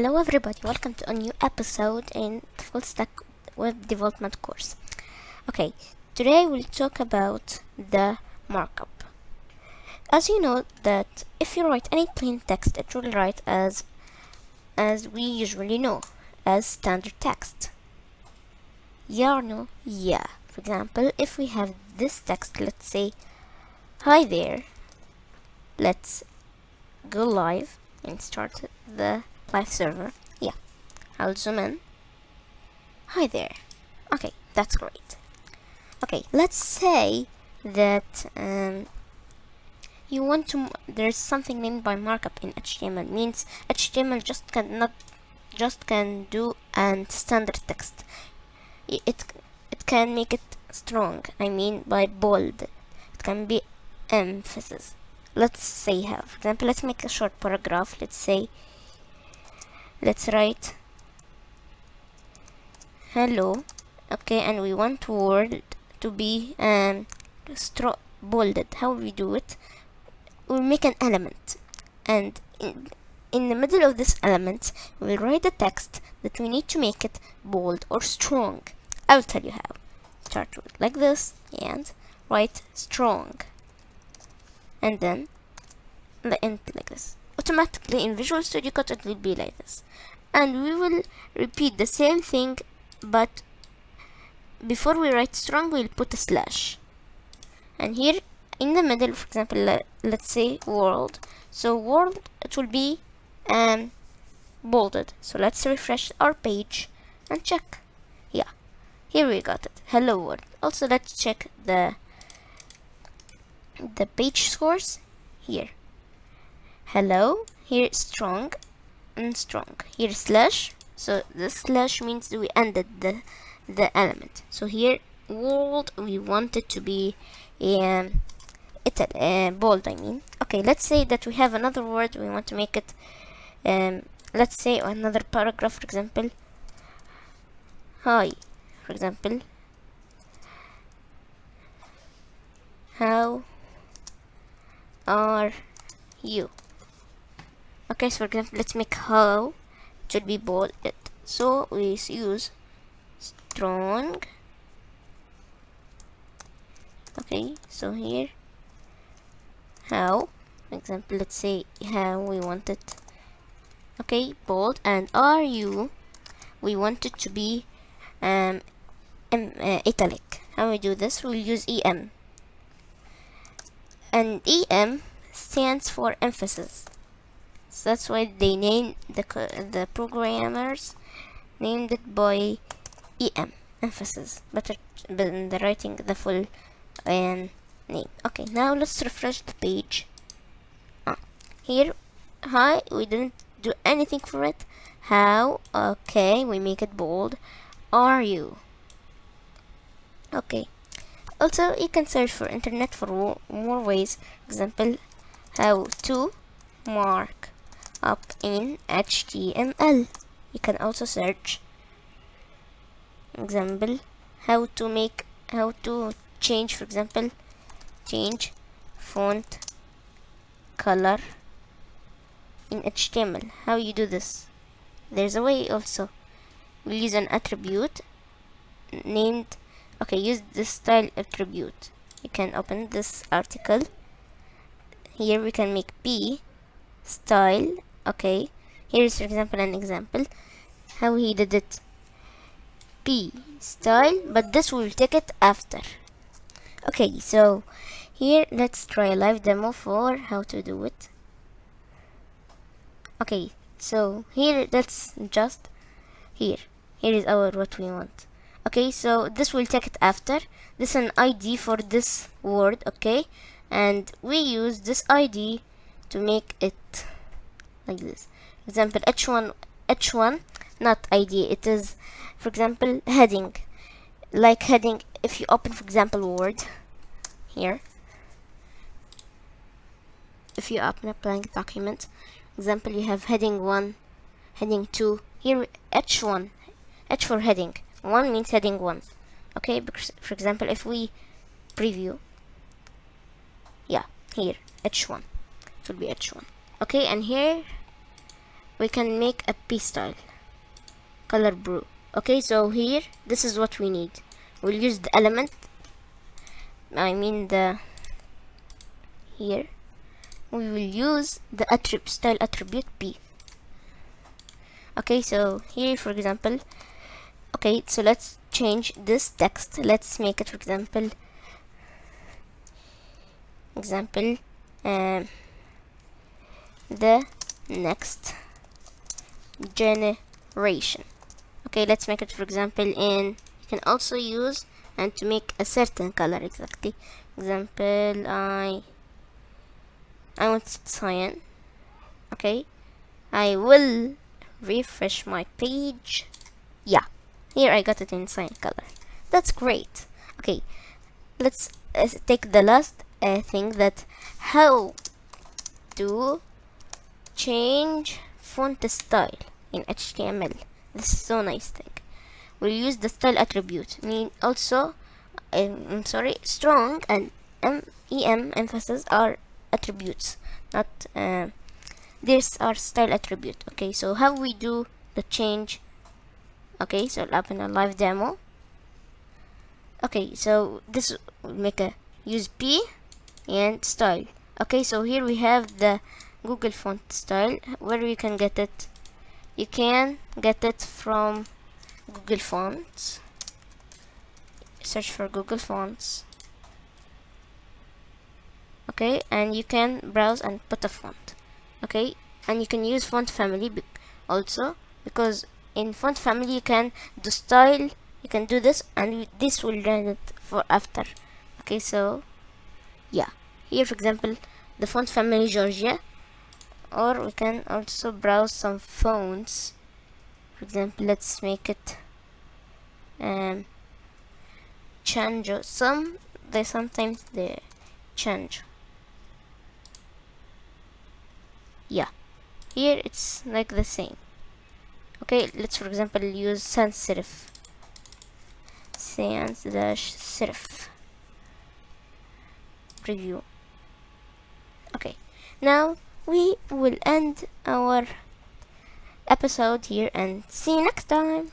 Hello everybody, welcome to a new episode in the full stack web development course. Okay, today we'll talk about the markup. As you know that if you write any plain text, it will write as we usually know, as standard text. Yeah or no? Yeah. For example, if we have this text, let's say, hi there, let's go live and start the live server. Yeah, I'll zoom in. Hi there. Okay, that's great. Okay, let's say that you want to there's something named by markup in HTML. Means HTML just can do and standard text. It can make it strong. I mean by bold. It can be emphasis. Let's say how. For example, let's make a short paragraph. Let's write hello. Okay, and we want word to be bolded. How we do it? We'll make an element, and in the middle of this element we'll write the text that we need to make it bold or strong. I'll tell you how. Start with like this and write strong, and then the end like this. Automatically in Visual Studio Code it will be like this, and we will repeat the same thing, but before we write strong we'll put a slash, and here in the middle, for example, let's say world. So world, it will be bolded. So let's refresh our page and check. Yeah, here we got it. Hello world. Also let's check the page scores here. Hello, here strong and strong. Here slash. So the slash means we ended the element. So here world, we want it to be bold, I mean. Okay, let's say that we have another word, we want to make it let's say another paragraph, for example, hi, for example, how are you? Okay, so for example, let's make how, it should be bold. So we use strong. Okay, so here how, for example, let's say how we want it. Okay, bold. And are you, we want it to be italic. How we do this? We'll use em, and em stands for emphasis. So that's why they named the programmers named it by em, emphasis, better than the writing the full name. Okay, now let's refresh the page. Here, hi, we didn't do anything for it. How? Okay, we make it bold. Are you? Okay. Also, you can search for internet for more ways. Example, how to mark up in HTML. You can also search example, how to change, for example, change font color in HTML. How you do this? There's a way also. We'll use an attribute named, okay, use this style attribute. You can open this article. Here we can make p style. Okay, here is, for example, an example how he did it. P style, but this will take it after. Okay, so here let's try a live demo for how to do it. Okay, so here that's just here is our what we want. Okay, so this will take it after. This is an ID for this word. Okay, and we use this ID to make it like this. Example, h1 not ID, it is, for example, heading. Like heading, if you open, for example, Word here, if you open a blank document, example, you have heading 1, heading 2. Here h1, h for heading 1 means heading 1. Okay, because, for example, if we preview, yeah, here h1, it will be h1. Okay, and here we can make a P style color blue. Okay, so here this is what we need. We'll use the element, I mean the here we will use the style attribute P. Okay, so here for example, okay, so let's change this text. Let's make it for example the next generation. Okay, let's make it for example in, you can also use and to make a certain color exactly. Example, I want cyan. Okay, I will refresh my page. Yeah, here I got it in cyan color. That's great. Okay, let's take the last thing, that how to change font style in HTML. This is so nice thing. We'll use the style attribute. Also, I'm sorry, strong and em emphasis are attributes, not these are style attribute. Okay, so how we do the change? Okay, so I'll open a live demo. Okay, so this will make a use P and style. Okay, so here we have the Google font style. Where you can get it? You can get it from Google Fonts. Search for Google Fonts. Okay, and you can browse and put a font. Okay, and you can use font family also, because in font family you can do style, you can do this, and this will run it for after. Okay, so yeah, here for example the font family 𝒩ℯ𝓍𝓉, or we can also browse some fonts. For example, let's make it change. Sometimes they change. Yeah, here it's like the same. Okay, let's for example use sans serif preview. Okay, now we will end our episode here and see you next time.